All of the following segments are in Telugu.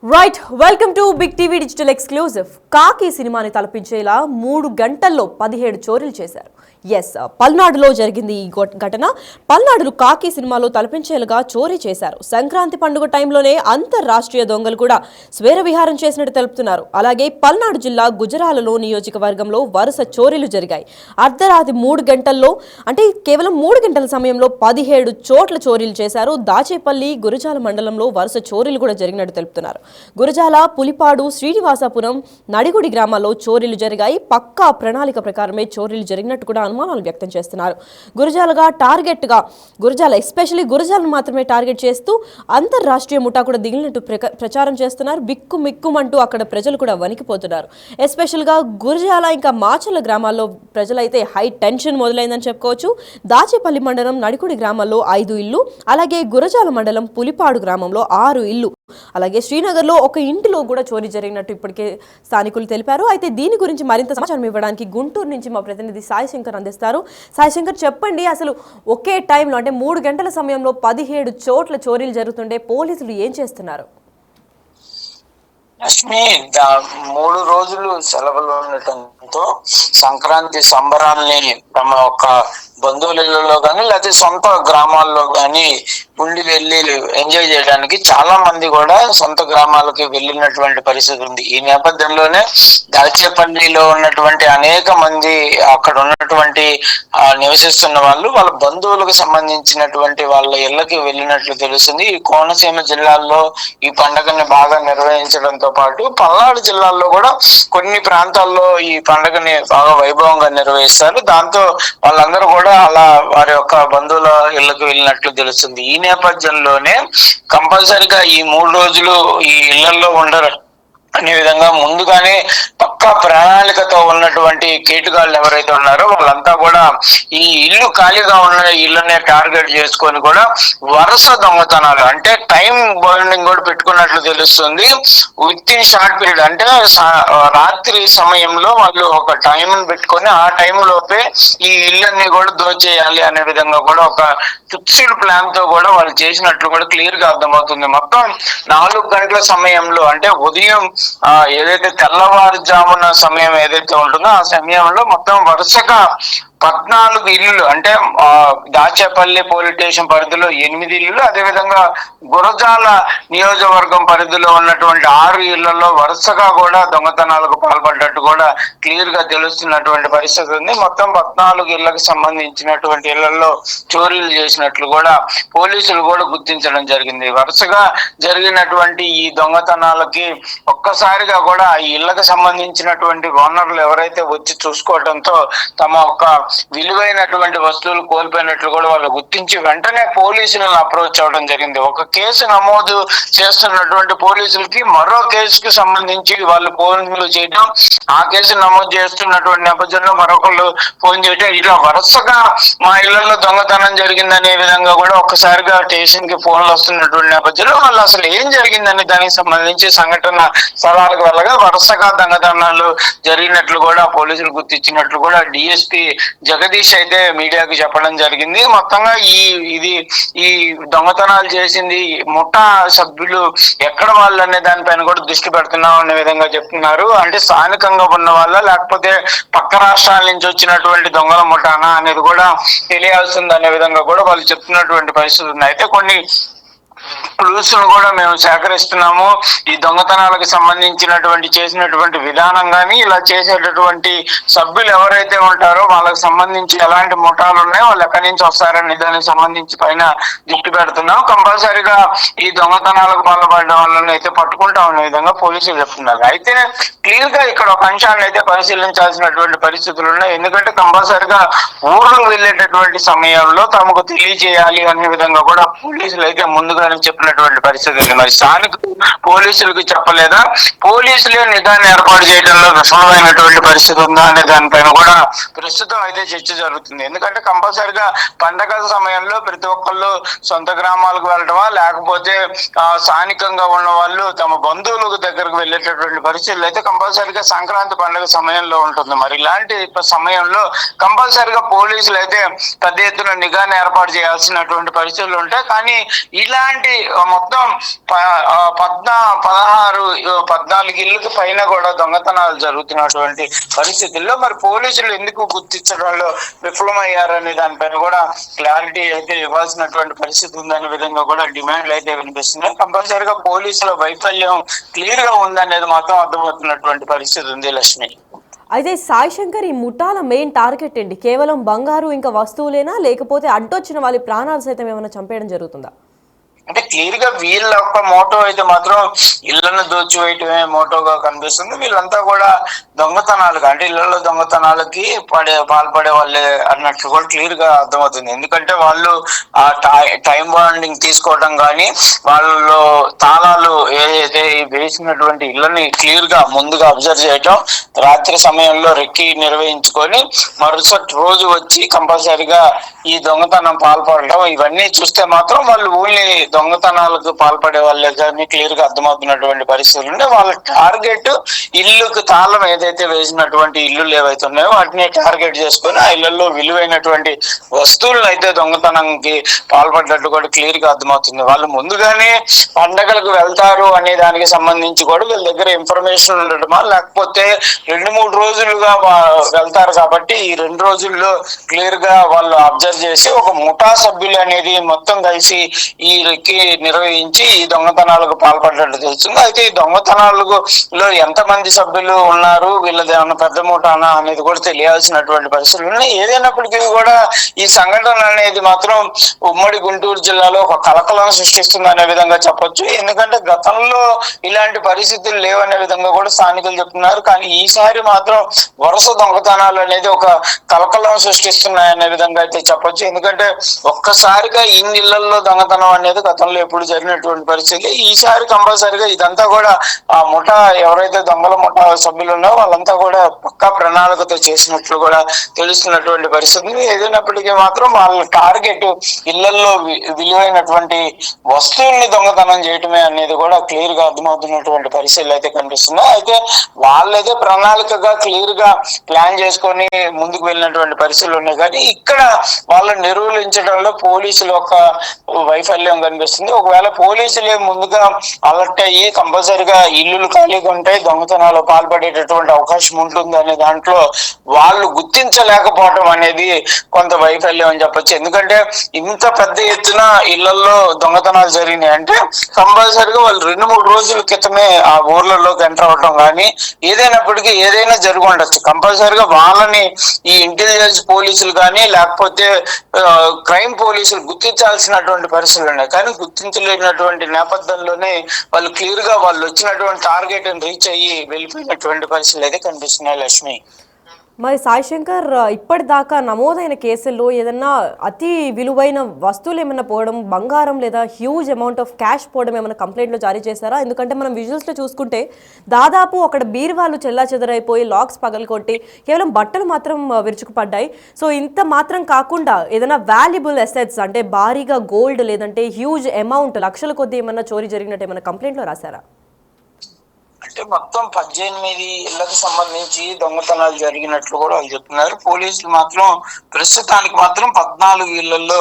Right, welcome to big TV digital exclusive. కాకి సినిమాని తలపించేలా 3 గంటల్లో 17 చోరీలు చేశారు. ఎస్, పల్నాడులో జరిగింది ఈ ఘటన. పల్నాడులో కాకి సినిమాలో తలపించేలాగా చోరీ చేశారు. సంక్రాంతి పండుగ టైంలోనే అంతర్రాష్ట్రీయ దొంగలు కూడా స్వేర విహారం చేసినట్టు తెలుపుతున్నారు. అలాగే పల్నాడు జిల్లా గుజరాలలో నియోజకవర్గంలో వరుస చోరీలు జరిగాయి. అర్ధరాత్రి 3 గంటల్లో, అంటే కేవలం 3 గంటల సమయంలో 17 చోట్ల చోరీలు చేశారు. దాచేపల్లి, గురజాల మండలంలో వరుస చోరీలు కూడా జరిగినట్టు తెలుపుతున్నారు. గురజాల, పులిపాడు, శ్రీనివాసపురం, నడిగుడి గ్రామాల్లో చోరీలు జరిగాయి. పక్కా ప్రణాళిక ప్రకారమే చోరీలు జరిగినట్టు కూడా అనుమానాలు వ్యక్తం చేస్తున్నారు. గురజాల ఎస్పెషల్లీ గురజాలను మాత్రమే టార్గెట్ చేస్తూ అంతర్రాష్ట్రీయ ముఠా కూడా దిగినట్టు ప్రచారం చేస్తున్నారు. బిక్కుమిక్కుమంటూ అక్కడ ప్రజలు కూడా వణికిపోతున్నారు. ఎస్పెషల్గా గురజాల ఇంకా మాచల గ్రామాల్లో ప్రజలైతే హై టెన్షన్ మొదలైందని చెప్పుకోవచ్చు. దాచేపల్లి మండలం నడికుడి గ్రామాల్లో 5 ఇళ్లు, అలాగే గురజాల మండలం పులిపాడు గ్రామంలో 6 ఇళ్లు, అలాగే శ్రీనగర్లో ఒక ఇంటిలో కూడా చోరీ జరిగినట్టు ఇప్పటికే స్థానికులు తెలిపారు. అయితే దీని గురించి మరింత సమాచారం ఇవ్వడానికి గుంటూరు నుంచి మా ప్రతినిధి సాయి శంకర్ అందిస్తారు. సాయి శంకర్, చెప్పండి, అసలు ఒకే టైంలో అంటే 3 గంటల సమయంలో 17 చోట్ల చోరీలు జరుగుతుండే పోలీసులు ఏం చేస్తున్నారు? లక్ష్మి, 3 రోజులు సెలవులు ఉండటంతో సంక్రాంతి సంబరాల్ని తమ యొక్క బంధువులలో కానీ లేకపోతే సొంత గ్రామాల్లో కానీ ఉండి వెళ్ళి ఎంజాయ్ చేయడానికి చాలా మంది కూడా సొంత గ్రామాలకి వెళ్ళినటువంటి పరిస్థితి ఉంది. ఈ నేపథ్యంలోనే దాచేపల్లిలో ఉన్నటువంటి అనేక మంది అక్కడ ఉన్నటువంటి నివసిస్తున్న వాళ్ళు వాళ్ళ బంధువులకు సంబంధించినటువంటి వాళ్ళ ఇళ్ళకి వెళ్ళినట్లు తెలుస్తుంది. ఈ కోనసీమ జిల్లాల్లో ఈ పండుగని బాగా నిర్వహించడంతో పాటు పల్నాడు జిల్లాల్లో కూడా కొన్ని ప్రాంతాల్లో ఈ పండుగని బాగా వైభవంగా నిర్వహిస్తారు. దాంతో వాళ్ళందరూ కూడా అలా వారి యొక్క బంధువుల ఇళ్లకు వెళ్ళినట్లు తెలుస్తుంది. ఈ నేపథ్యంలోనే కంపల్సరిగా ఈ 3 రోజులు ఈ ఇళ్లలో ఉండరు అనే విధంగా ముందుగానే పక్కా ప్రణాళికతో ఉన్నటువంటి కేటుగాళ్ళు ఎవరైతే ఉన్నారో వాళ్ళంతా కూడా ఈ ఇల్లు ఖాళీగా ఉన్న ఇళ్ళనే టార్గెట్ చేసుకొని కూడా వరుస దొంగతనాలు, అంటే టైం బౌండింగ్ కూడా పెట్టుకున్నట్లు తెలుస్తుంది. విత్ ఇన్ షార్ట్ పీరియడ్, అంటే రాత్రి సమయంలో వాళ్ళు ఒక టైం పెట్టుకొని ఆ టైంలోపే ఈ ఇళ్ళన్ని కూడా దోచేయాలి అనే విధంగా కూడా ఒక ఫిక్స్డ్ ప్లాన్ తో కూడా వాళ్ళు చేసినట్లు కూడా క్లియర్ గా అర్థమవుతుంది. మొత్తం 4 గంటల సమయంలో, అంటే ఉదయం ఏదైతే తెల్లవారుజామున సమయం ఏదైతే ఉంటుందో ఆ సమయంలో మొత్తం వరుసగా 14 ఇల్లులు, అంటే దాచేపల్లి పోలీస్ స్టేషన్ పరిధిలో 8 ఇల్లులు, అదేవిధంగా గురజాల నియోజకవర్గం పరిధిలో ఉన్నటువంటి 6 ఇళ్లలో వరుసగా కూడా దొంగతనాలకు పాల్పడ్డట్టు కూడా క్లియర్ గా తెలుస్తున్నటువంటి పరిస్థితి ఉంది. మొత్తం 14 ఇళ్లకు సంబంధించినటువంటి ఇళ్లలో చోరీలు చేసినట్లు కూడా పోలీసులు కూడా గుర్తించడం జరిగింది. వరుసగా జరిగినటువంటి ఈ దొంగతనాలకి ఒక్కసారిగా కూడా ఈ ఇళ్లకు సంబంధించినటువంటి ఓనర్లు ఎవరైతే వచ్చి చూసుకోవడంతో తమ యొక్క విలువైనటువంటి వస్తువులు కోల్పోయినట్లు కూడా వాళ్ళు గుర్తించి వెంటనే పోలీసులను అప్రోచ్ అవ్వడం జరిగింది. ఒక కేసు నమోదు చేస్తున్నటువంటి పోలీసులకి మరో కేసుకు సంబంధించి వాళ్ళు ఫోన్లు చేయడం, ఆ కేసు నమోదు చేస్తున్నటువంటి నేపథ్యంలో మరొకళ్ళు ఫోన్ చేయడం, ఇట్లా వరుసగా మా ఇళ్లలో దొంగతనం జరిగిందనే విధంగా కూడా ఒక్కసారిగా స్టేషన్ కి ఫోన్లు వస్తున్నటువంటి నేపథ్యంలో వాళ్ళు అసలు ఏం జరిగిందని దానికి సంబంధించి సంఘటన స్థలాలకు వెళ్ళగా వరుసగా దొంగతనాలు జరిగినట్లు కూడా పోలీసులు గుర్తించినట్లు కూడా డిఎస్పీ జగదీష్ అయితే మీడియాకి చెప్పడం జరిగింది. మొత్తంగా ఈ దొంగతనాలు చేసింది ముఠా సభ్యులు ఎక్కడ వాళ్ళు అనే దానిపైన కూడా దృష్టి పెడుతున్నాం అనే విధంగా చెప్తున్నారు. అంటే స్థానికంగా ఉన్న వాళ్ళ లేకపోతే పక్క రాష్ట్రాల నుంచి వచ్చినటువంటి దొంగల ముఠానా అనేది కూడా తెలియాల్సింది అనే విధంగా కూడా వాళ్ళు చెప్తున్నటువంటి పరిస్థితి ఉంది. అయితే కొన్ని క్లూస్ కూడా మేము సేకరిస్తున్నాము. ఈ దొంగతనాలకు సంబంధించినటువంటి చేసినటువంటి విధానం కానీ ఇలా చేసేటటువంటి సభ్యులు ఎవరైతే ఉంటారో వాళ్ళకి సంబంధించి ఎలాంటి ముఠాలు ఉన్నాయో వాళ్ళు ఎక్కడి నుంచి వస్తారని దానికి సంబంధించి పైన దృష్టి పెడుతున్నాం. కంపల్సరిగా ఈ దొంగతనాలకు పాల్పడడం వాళ్ళని అయితే పట్టుకుంటాం అనే విధంగా పోలీసులు చెప్తున్నారు. అయితే క్లియర్ గా ఇక్కడ ఒక అంశాన్ని అయితే పరిశీలించాల్సినటువంటి పరిస్థితులు ఉన్నాయి. ఎందుకంటే కంపల్సరిగా ఊర్లకు వెళ్ళేటటువంటి సమయంలో తమకు తెలియజేయాలి అనే విధంగా కూడా పోలీసులు అయితే ముందుగా చెప్పినటువంటి పరిస్థితి ఉంది. మరి స్థానిక పోలీసులకు చెప్పలేదా, పోలీసులే నిఘాన్ని ఏర్పాటు చేయడంలో విఫలమైనటువంటి పరిస్థితి ఉందా అనే దానిపైన కూడా ప్రస్తుతం అయితే చర్చ జరుగుతుంది. ఎందుకంటే కంపల్సరిగా పండగల సమయంలో ప్రతి ఒక్కళ్ళు సొంత గ్రామాలకు వెళ్ళడమా లేకపోతే స్థానికంగా ఉన్న వాళ్ళు తమ బంధువులకు దగ్గరకు వెళ్ళేటటువంటి పరిస్థితులు అయితే కంపల్సరిగా సంక్రాంతి పండుగ సమయంలో ఉంటుంది. మరి ఇలాంటి సమయంలో కంపల్సరిగా పోలీసులు అయితే పెద్ద ఎత్తున నిఘాన్ని ఏర్పాటు చేయాల్సినటువంటి పరిస్థితులు ఉంటాయి. కానీ ఇలాంటి మొత్తం 14 ఇళ్ళకి పైన కూడా దొంగతనాలు జరుగుతున్నటువంటి పరిస్థితుల్లో మరి పోలీసులు ఎందుకు గుర్తించడంలో విఫలమయ్యారనే దానిపైన కూడా క్లారిటీ అయితే ఇవ్వాల్సినటువంటి పరిస్థితి ఉందనే విధంగా కూడా డిమాండ్లు అయితే వినిపిస్తున్నాయి. కంపల్సరీగా పోలీసుల వైఫల్యం క్లియర్ గా ఉందనేది మాత్రం అర్థమవుతున్నటువంటి పరిస్థితి ఉంది లక్ష్మి. అయితే సాయి శంకర్, ఈ ముఠాల మెయిన్ టార్గెట్ ఏంటి? కేవలం బంగారు ఇంకా వస్తువులేనా, లేకపోతే అడ్డొచ్చిన వాళ్ళ ప్రాణాలు సైతం ఏమైనా చంపేయడం జరుగుతుందా? అంటే క్లియర్ గా వీళ్ళ యొక్క మోటో అయితే మాత్రం ఇళ్లను దోచివేయటమే మోటోగా కనిపిస్తుంది. వీళ్ళంతా కూడా దొంగతనాలుగా అంటే ఇళ్లలో దొంగతనాలకి పాల్పడే వాళ్ళే అన్నట్లు కూడా క్లియర్ గా అర్థమవుతుంది. ఎందుకంటే వాళ్ళు ఆ టైం బాండింగ్ తీసుకోవడం కానీ వాళ్ళు తాళాలు ఏదైతే వేసినటువంటి ఇళ్ళని క్లియర్ గా ముందుగా అబ్జర్వ్ చేయటం, రాత్రి సమయంలో రెక్కి నిర్వహించుకొని మరుసటి రోజు వచ్చి కంపల్సరిగా ఈ దొంగతనం పాల్పడటం, ఇవన్నీ చూస్తే మాత్రం వాళ్ళు ఓన్లీ దొంగతనాలకు పాల్పడే వాళ్ళే కానీ క్లియర్ గా అర్థమవుతున్నటువంటి పరిస్థితులు ఉండే. వాళ్ళ టార్గెట్ ఇల్లుకు తాళం ఏదైతే వేసినటువంటి ఇల్లులు ఏవైతే ఉన్నాయో వాటిని టార్గెట్ చేసుకొని ఆ ఇళ్లలో విలువైనటువంటి వస్తువులను అయితే దొంగతనంకి పాల్పడ్డట్టు కూడా క్లియర్ గా అర్థమవుతుంది. వాళ్ళు ముందుగానే పండగలకు వెళ్తారు అనే దానికి సంబంధించి కూడా వీళ్ళ దగ్గర ఇన్ఫర్మేషన్ ఉండటమా, లేకపోతే 2-3 రోజులుగా వెళ్తారు కాబట్టి ఈ 2 రోజుల్లో క్లియర్ గా వాళ్ళు అబ్జర్వ్ చేసి ఒక ముఠా సభ్యులు అనేది మొత్తం కలిసి ఈ నిర్వహించి ఈ దొంగతనాలకు పాల్పడ్డట్టు తెలుస్తుంది. అయితే ఈ దొంగతనాలకు ఎంతమంది సభ్యులు ఉన్నారు, వీళ్ళది ఏమన్నా పెద్ద ముఠానా అనేది కూడా తెలియాల్సినటువంటి పరిస్థితులు ఉన్నాయి. ఏదైనప్పటికీ కూడా ఈ సంఘటన అనేది మాత్రం ఉమ్మడి గుంటూరు జిల్లాలో ఒక కలకలం సృష్టిస్తుంది అనే విధంగా చెప్పొచ్చు. ఎందుకంటే గతంలో ఇలాంటి పరిస్థితులు లేవనే విధంగా కూడా స్థానికులు చెప్తున్నారు. కానీ ఈసారి మాత్రం వరుస దొంగతనాలు అనేది ఒక కలకలం సృష్టిస్తున్నాయనే విధంగా అయితే చెప్పొచ్చు. ఎందుకంటే ఒక్కసారిగా ఈ ఇళ్లలో దొంగతనం అనేది గతంలో ఎప్పుడు జరిగినటువంటి పరిస్థితి. ఈసారి కంపల్సరిగా ఇదంతా కూడా ఆ ముఠా ఎవరైతే దొంగల ముఠా సభ్యులు ఉన్నారో వాళ్ళంతా కూడా పక్కా ప్రణాళికతో చేసినట్లు కూడా తెలుస్తున్నటువంటి పరిస్థితి. ఏదైనప్పటికీ మాత్రం వాళ్ళ టార్గెట్ ఇళ్లలో విలువైనటువంటి వస్తువుల్ని దొంగతనం చేయటమే అనేది కూడా క్లియర్ గా అర్థమవుతున్నటువంటి పరిస్థితులు అయితే కనిపిస్తున్నాయి. అయితే వాళ్ళైతే ప్రణాళికగా క్లియర్ గా ప్లాన్ చేసుకొని ముందుకు వెళ్ళినటువంటి పరిస్థితులు ఉన్నాయి. కానీ ఇక్కడ వాళ్ళని నిర్వహించడంలో పోలీసులు ఒక వైఫల్యం కనిపిస్తుంది. ఒకవేళ పోలీసులే ముందుగా అలర్ట్ అయ్యి కంపల్సరిగా ఇల్లులు ఖాళీగా ఉంటాయి, దొంగతనాలు పాల్పడేటటువంటి అవకాశం ఉంటుంది అనే దాంట్లో వాళ్ళు గుర్తించలేకపోవడం అనేది కొంత వైఫల్యం అని చెప్పొచ్చు. ఎందుకంటే ఇంత పెద్ద ఎత్తున ఇళ్లలో దొంగతనాలు జరిగినాయి అంటే కంపల్సరిగా వాళ్ళు 2-3 రోజుల క్రితమే ఆ ఊర్లలోకి ఎంటర్ అవటం కానీ ఏదైనప్పటికీ ఏదైనా జరిగి ఉండొచ్చు. కంపల్సరిగా వాళ్ళని ఈ ఇంటెలిజెన్స్ పోలీసులు కానీ లేకపోతే క్రైమ్ పోలీసులు గుర్తించాల్సినటువంటి పరిస్థితులు ఉన్నాయి. కానీ గుర్తించలేనటువంటి నేపథ్యంలోనే వాళ్ళు క్లియర్ గా వాళ్ళు వచ్చినటువంటి టార్గెట్ రీచ్ అయ్యి వెళ్ళిపోయినటువంటి పరిస్థితులు అయితే కనిపిస్తున్నాయి లక్ష్మి. మరి సాయి శంకర్, ఇప్పటిదాకా నమోదైన కేసుల్లో ఏదన్నా అతి విలువైన వస్తువులు ఏమైనా పోవడం, బంగారం లేదా హ్యూజ్ అమౌంట్ ఆఫ్ క్యాష్ పోవడం ఏమైనా కంప్లైంట్లో జారీ చేశారా? ఎందుకంటే మనం విజువల్స్లో చూసుకుంటే దాదాపు అక్కడ బీరువాళ్ళు చెల్లాచెదరైపోయి లాక్స్ పగలకొట్టి కేవలం బట్టలు మాత్రం విరుచుకుపడ్డాయి. సో ఇంత మాత్రం కాకుండా ఏదైనా వాల్యుబుల్ అసెట్స్ అంటే భారీగా గోల్డ్ లేదంటే హ్యూజ్ అమౌంట్ లక్షల కొద్దీ ఏమన్నా చోరీ జరిగినట్టు ఏమైనా కంప్లైంట్లో రాశారా? అంటే మొత్తం 18 ఇళ్లకు సంబంధించి దొంగతనాలు జరిగినట్లు కూడా వాళ్ళు చెప్తున్నారు. పోలీసులు మాత్రం ప్రస్తుతానికి మాత్రం 14 ఇళ్లలో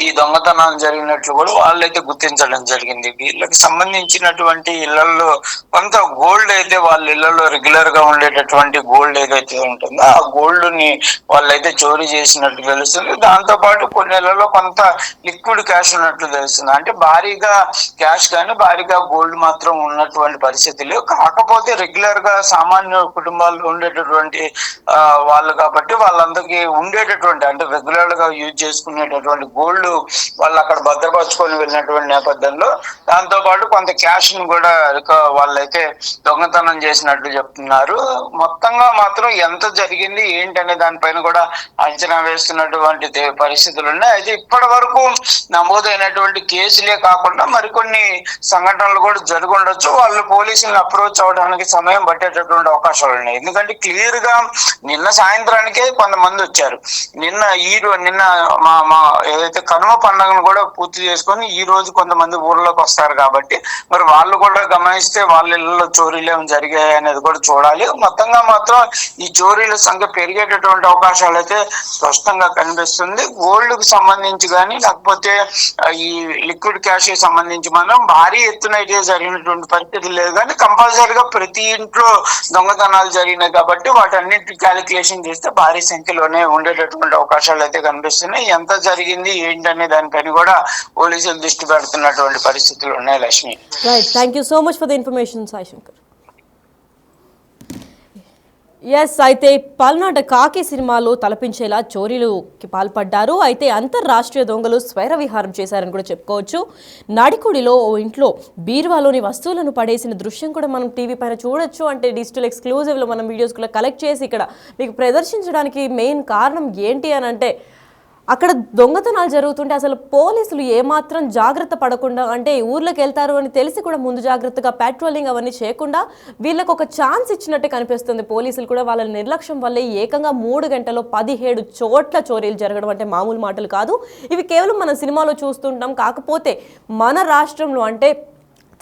ఈ దొంగతనాలు జరిగినట్లు కూడా వాళ్ళైతే గుర్తించడం జరిగింది. వీళ్ళకి సంబంధించినటువంటి ఇళ్లలో కొంత గోల్డ్ అయితే వాళ్ళ ఇళ్లలో రెగ్యులర్ గా ఉండేటటువంటి గోల్డ్ ఏదైతే ఉంటుందో ఆ గోల్డ్ ని వాళ్ళైతే చోరీ చేసినట్టు తెలుస్తుంది. దాంతో పాటు కొన్ని ఇళ్లలో కొంత లిక్విడ్ క్యాష్ ఉన్నట్లు తెలుస్తుంది. అంటే భారీగా క్యాష్ కానీ భారీగా గోల్డ్ మాత్రం ఉన్నటువంటి పరిస్థితులు. కాకపోతే రెగ్యులర్ గా సామాన్య కుటుంబాల్లో ఉండేటటువంటి వాళ్ళు కాబట్టి వాళ్ళందరికీ ఉండేటటువంటి అంటే రెగ్యులర్ గా యూజ్ చేసుకునేటటువంటి గోల్డ్ వాళ్ళు అక్కడ భద్రపరచుకొని వెళ్ళినటువంటి నేపథ్యంలో దాంతో పాటు కొంత క్యాష్ ను కూడా వాళ్ళైతే దొంగతనం చేసినట్టు చెప్తున్నారు. మొత్తంగా మాత్రం ఎంత జరిగింది ఏంటి అనే దానిపైన కూడా అంచనా వేస్తున్నటువంటి పరిస్థితులు ఉన్నాయి. అయితే ఇప్పటి వరకు నమోదైనటువంటి కేసులే కాకుండా మరికొన్ని సంఘటనలు కూడా జరిగి ఉండొచ్చు. వాళ్ళు పోలీసులను అప్రోచ్ అవ్వడానికి సమయం పట్టేటటువంటి అవకాశాలు ఉన్నాయి. ఎందుకంటే క్లియర్ గా నిన్న సాయంత్రానికే కొంతమంది వచ్చారు. నిన్న మా ఏదైతే కనుమ పండుగను కూడా పూర్తి చేసుకొని ఈ రోజు కొంతమంది ఊర్లోకి వస్తారు కాబట్టి మరి వాళ్ళు కూడా గమనిస్తే వాళ్ళ ఇళ్లలో చోరీలు ఏమి జరిగాయి అనేది కూడా చూడాలి. మొత్తంగా మాత్రం ఈ చోరీల సంఖ్య పెరిగేటటువంటి అవకాశాలు అయితే స్పష్టంగా కనిపిస్తుంది. గోల్డ్ కు సంబంధించి కానీ లేకపోతే ఈ లిక్విడ్ క్యాష్ కి సంబంధించి మనం భారీ ఎత్తున అయితే జరిగినటువంటి పరిస్థితి లేదు, కానీ కంపల్సరీగా ప్రతి ఇంట్లో దొంగతనాలు జరిగినాయి కాబట్టి వాటన్నిటి క్యాలిక్యులేషన్ చేస్తే భారీ సంఖ్యలోనే ఉండేటటువంటి అవకాశాలు అయితే కనిపిస్తున్నాయి. ఎంత జరిగింది ఏంటనే దానిపైన కూడా పోలీసులు దృష్టి పెడుతున్నటువంటి పరిస్థితులు ఉన్నాయి. Lakshmi, right, thank you so much for the information Sai Shankar. Yes, అయితే పల్నాడు కాకి సినిమాలో తలపించేలా చోరీలుకి పాల్పడ్డారు. అయితే అంతర్రాష్ట్రీయ దొంగలు స్వైర విహారం చేశారని కూడా చెప్పుకోవచ్చు. నడికుడిలో ఓ ఇంట్లో బీరువాలోని వస్తువులను పడేసిన దృశ్యం కూడా మనం టీవీ పైన చూడొచ్చు. అంటే డిజిటల్ ఎక్స్క్లూజివ్లో మనం వీడియోస్ కూడా కలెక్ట్ చేసి ఇక్కడ మీకు ప్రదర్శించడానికి మెయిన్ కారణం ఏంటి అని అంటే, అక్కడ దొంగతనాలు జరుగుతుంటే అసలు పోలీసులు ఏమాత్రం జాగ్రత్త పడకుండా, అంటే ఊర్లోకి వెళ్తారు అని తెలిసి కూడా ముందు జాగ్రత్తగా పెట్రోలింగ్ అవన్నీ చేయకుండా వీళ్ళకి ఒక ఛాన్స్ ఇచ్చినట్టే కనిపిస్తుంది. పోలీసులు కూడా వాళ్ళ నిర్లక్ష్యం వల్లే ఏకంగా 3 గంటల్లో 17 చోట్ల చోరీలు జరగడం అంటే మామూలు మాటలు కాదు. ఇవి కేవలం మన సినిమాలో చూస్తుంటాం. కాకపోతే మన రాష్ట్రంలో అంటే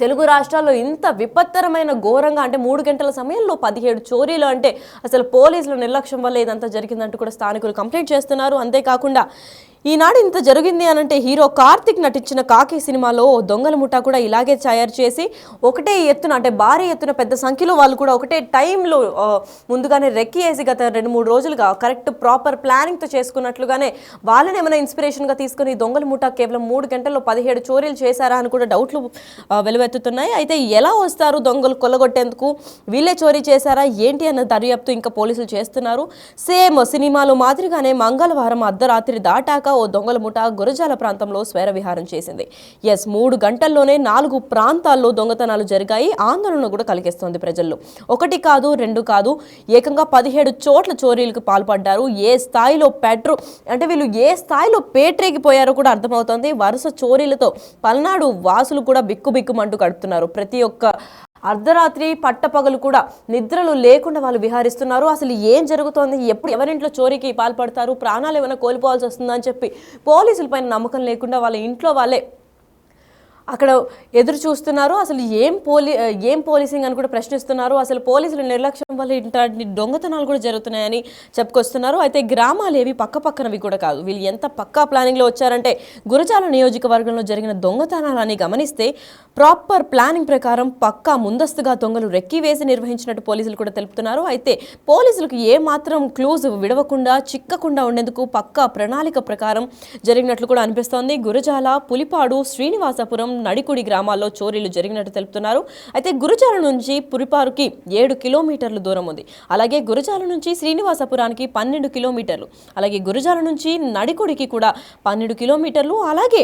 తెలుగు రాష్ట్రాల్లో ఇంత విపత్తరమైన ఘోరంగా అంటే 3 గంటల సమయంలో 17 చోరీలు అంటే అసలు పోలీసుల నిర్లక్ష్యం వల్ల ఇదంతా జరిగిందంటూ కూడా స్థానికులు కంప్లైంట్ చేస్తున్నారు. అంతేకాకుండా ఈనాడు ఇంత జరిగింది అనంటే హీరో కార్తిక్ నటించిన కాకి సినిమాలో దొంగల ముఠా కూడా ఇలాగే తయారు చేసి ఒకటే ఎత్తున అంటే భారీ ఎత్తున పెద్ద సంఖ్యలో వాళ్ళు కూడా ఒకటే టైంలో ముందుగానే రెక్కి వేసి గత 2-3 రోజులుగా కరెక్ట్ ప్రాపర్ ప్లానింగ్తో చేసుకున్నట్లుగానే వాళ్ళని ఏమైనా ఇన్స్పిరేషన్గా తీసుకుని దొంగల ముఠా కేవలం 3 గంటల్లో 17 చోరీలు చేశారా అని కూడా డౌట్లు వెలువెత్తుతున్నాయి. అయితే ఎలా వస్తారు దొంగలు కొల్లగొట్టేందుకు, వీళ్ళే చోరీ చేశారా ఏంటి అన్న దర్యాప్తు ఇంకా పోలీసులు చేస్తున్నారు. సేమ్ సినిమాలో మాదిరిగానే మంగళవారం అర్ధరాత్రి దాటాక ఓ దొంగల ముఠా గురజాల ప్రాంతంలో స్వైర విహారం చేసింది. 3 గంటల్లోనే 4 ప్రాంతాల్లో దొంగతనాలు జరిగాయి. ఆందోళన కూడా కలిగిస్తోంది ప్రజల్లో. 1 కాదు 2 కాదు, ఏకంగా 17 చోట్ల చోరీలకు పాల్పడ్డారు. ఏ స్థాయిలో వీళ్ళు ఏ స్థాయిలో పేట్రేగిపోయారో కూడా అర్థమవుతోంది. వరుస చోరీలతో పల్నాడు వాసులు కూడా బిక్కుబిక్కుమంటూ గడుపుతున్నారు. ప్రతి ఒక్క అర్ధరాత్రి పట్టపగలు కూడా నిద్రలు లేకుండా వాళ్ళు విహారిస్తున్నారు. అసలు ఏం జరుగుతోంది, ఎప్పుడు ఎవరింట్లో చోరీకి పాల్పడతారు, ప్రాణాలు ఏమైనా కోల్పోవాల్సి వస్తుందని చెప్పి పోలీసుల పైన నమ్మకం లేకుండా వాళ్ళ ఇంట్లో వాళ్ళే అక్కడ ఎదురు చూస్తున్నారు. అసలు ఏం పోలీసింగ్ అని కూడా ప్రశ్నిస్తున్నారు. అసలు పోలీసుల నిర్లక్ష్యం వల్ల ఇట్లాంటి దొంగతనాలు కూడా జరుగుతున్నాయని చెప్పుకొస్తున్నారు. అయితే గ్రామాలు ఏవి పక్కపక్కనవి కూడా కాదు. వీళ్ళు ఎంత పక్కా ప్లానింగ్లో వచ్చారంటే గురజాల నియోజకవర్గంలో జరిగిన దొంగతనాలని గమనిస్తే ప్రాపర్ ప్లానింగ్ ప్రకారం పక్కా ముందస్తుగా దొంగలు రెక్కి వేసి నిర్వహించినట్టు పోలీసులు కూడా తెలుపుతున్నారు. అయితే పోలీసులకు ఏమాత్రం క్లూజ్ విడవకుండా చిక్కకుండా ఉండేందుకు పక్కా ప్రణాళిక ప్రకారం జరిగినట్లు కూడా అనిపిస్తోంది. గురజాల, పులిపాడు, శ్రీనివాసపురం, నడికుడి గ్రామాల్లో చోరీలు జరిగినట్టు తెలుపుతున్నారు. అయితే గురజాల నుంచి పులిపారుకి 7 కిలోమీటర్ల దూరం ఉంది. అలాగే గురజాల నుంచి శ్రీనివాసపురానికి 12 కిలోమీటర్లు, అలాగే గురజాల నుంచి నడికుడికి కూడా 12 కిలోమీటర్లు, అలాగే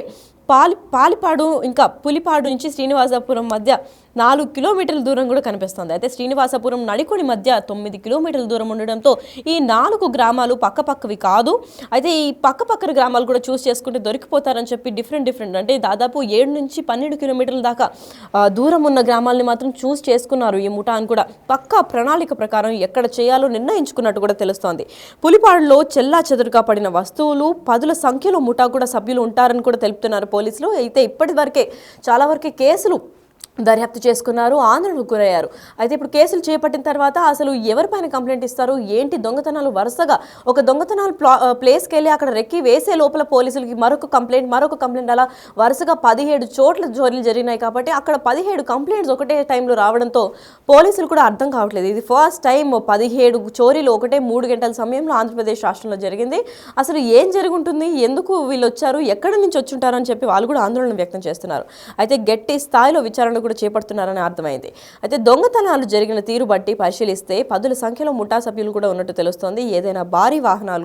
పాలిపాడు ఇంకా పులిపాడు నుంచి శ్రీనివాసపురం మధ్య 4 కిలోమీటర్ల దూరం కూడా కనిపిస్తుంది. అయితే శ్రీనివాసపురం నడికుడి మధ్య 9 కిలోమీటర్ల దూరం ఉండడంతో ఈ 4 గ్రామాలు పక్కపక్కవి కాదు. అయితే ఈ పక్కపక్కన గ్రామాలు కూడా చూస్ చేసుకుంటే దొరికిపోతారని చెప్పి డిఫరెంట్ అంటే దాదాపు 7 నుంచి 12 కిలోమీటర్ల దాకా దూరం ఉన్న గ్రామాలని మాత్రం చూస్ చేసుకున్నారు ఈ ముఠాను కూడా. పక్కా ప్రణాళిక ప్రకారం ఎక్కడ చేయాలో నిర్ణయించుకున్నట్టు కూడా తెలుస్తోంది. పులిపాడులో చెల్లా చెదురుగా పడిన వస్తువులు 10ల సంఖ్యలో ముఠా కూడా సభ్యులు ఉంటారని కూడా తెలుపుతున్నారు పోలీసులు. అయితే ఇప్పటి వరకే చాలా వరకే కేసులు దర్యాప్తు చేసుకున్నారు, ఆందోళనకు గురయ్యారు. అయితే ఇప్పుడు కేసులు చేపట్టిన తర్వాత అసలు ఎవరిపైన కంప్లైంట్ ఇస్తారు ఏంటి, దొంగతనాలు వరుసగా ఒక దొంగతనాలు ప్లేస్కి వెళ్ళి అక్కడ రెక్కి వేసే లోపల పోలీసులకి మరొక కంప్లైంట్ అలా వరుసగా 17 చోట్ల చోరీలు జరిగినాయి. కాబట్టి అక్కడ 17 కంప్లైంట్స్ ఒకటే టైంలో రావడంతో పోలీసులు కూడా అర్థం కావట్లేదు. ఇది ఫస్ట్ టైం 17 చోరీలు ఒకటే 3 గంటల సమయంలో ఆంధ్రప్రదేశ్ రాష్ట్రంలో జరిగింది. అసలు ఏం జరుగుంటుంది, ఎందుకు వీళ్ళు వచ్చారు, ఎక్కడి నుంచి వచ్చుంటారు అని చెప్పి వాళ్ళు కూడా ఆందోళన వ్యక్తం చేస్తున్నారు. అయితే గట్టి స్థాయిలో విచారణ కూడా చేపడుతున్నారని అర్థమైంది. అయితే దొంగతనాలు జరిగిన తీరు బట్టి పరిశీలిస్తే 10ల సంఖ్యలో ముఠా సభ్యులు కూడా ఉన్నట్టు తెలుస్తోంది. ఏదైనా భారీ వాహనాలు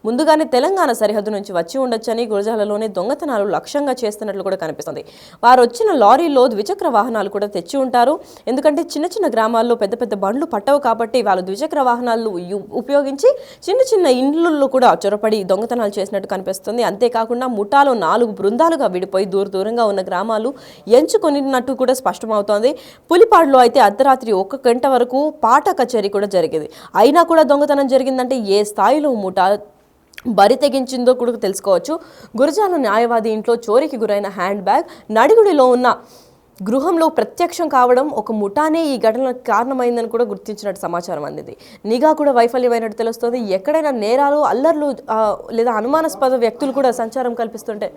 ముందుగానే తెలంగాణ సరిహద్దు నుంచి వచ్చి ఉండొచ్చని, గురజాలలోనే దొంగతనాలు లక్ష్యంగా చేస్తున్నట్లు కూడా కనిపిస్తుంది. వారు వచ్చిన లారీల్లో ద్విచక్ర వాహనాలు కూడా తెచ్చి ఉంటారు. ఎందుకంటే చిన్న గ్రామాల్లో పెద్ద బండ్లు పట్టవు కాబట్టి వాళ్ళు ద్విచక్ర వాహనాలు ఉపయోగించి చిన్న ఇండ్లలో కూడా చొరపడి దొంగతనాలు చేసినట్టు కనిపిస్తుంది. అంతేకాకుండా ముఠాలో 4 బృందాలుగా విడిపోయి దూరంగా ఉన్న గ్రామాలు ఎంచుకొనినట్టు కూడా స్పష్టమవుతోంది. పులిపాడులో అయితే అర్ధరాత్రి 1 గంట వరకు పాట కచేరీ కూడా జరిగింది. అయినా కూడా దొంగతనం జరిగిందంటే ఏ స్థాయిలో ముఠా బరి తెగించిందో కూడా తెలుసుకోవచ్చు. గురజాల న్యాయవాది ఇంట్లో చోరీకి గురైన హ్యాండ్ బ్యాగ్ నడిగుడిలో ఉన్న గృహంలో ప్రత్యక్షం కావడం ఒక ముఠానే ఈ ఘటనకు కారణమైందని కూడా గుర్తించినట్టు సమాచారం అందింది. నిఘా కూడా వైఫల్యమైనట్టు తెలుస్తోంది. ఎక్కడైనా నేరాలు, అల్లర్లు లేదా అనుమానాస్పద వ్యక్తులు కూడా సంచారం కల్పిస్తుంటే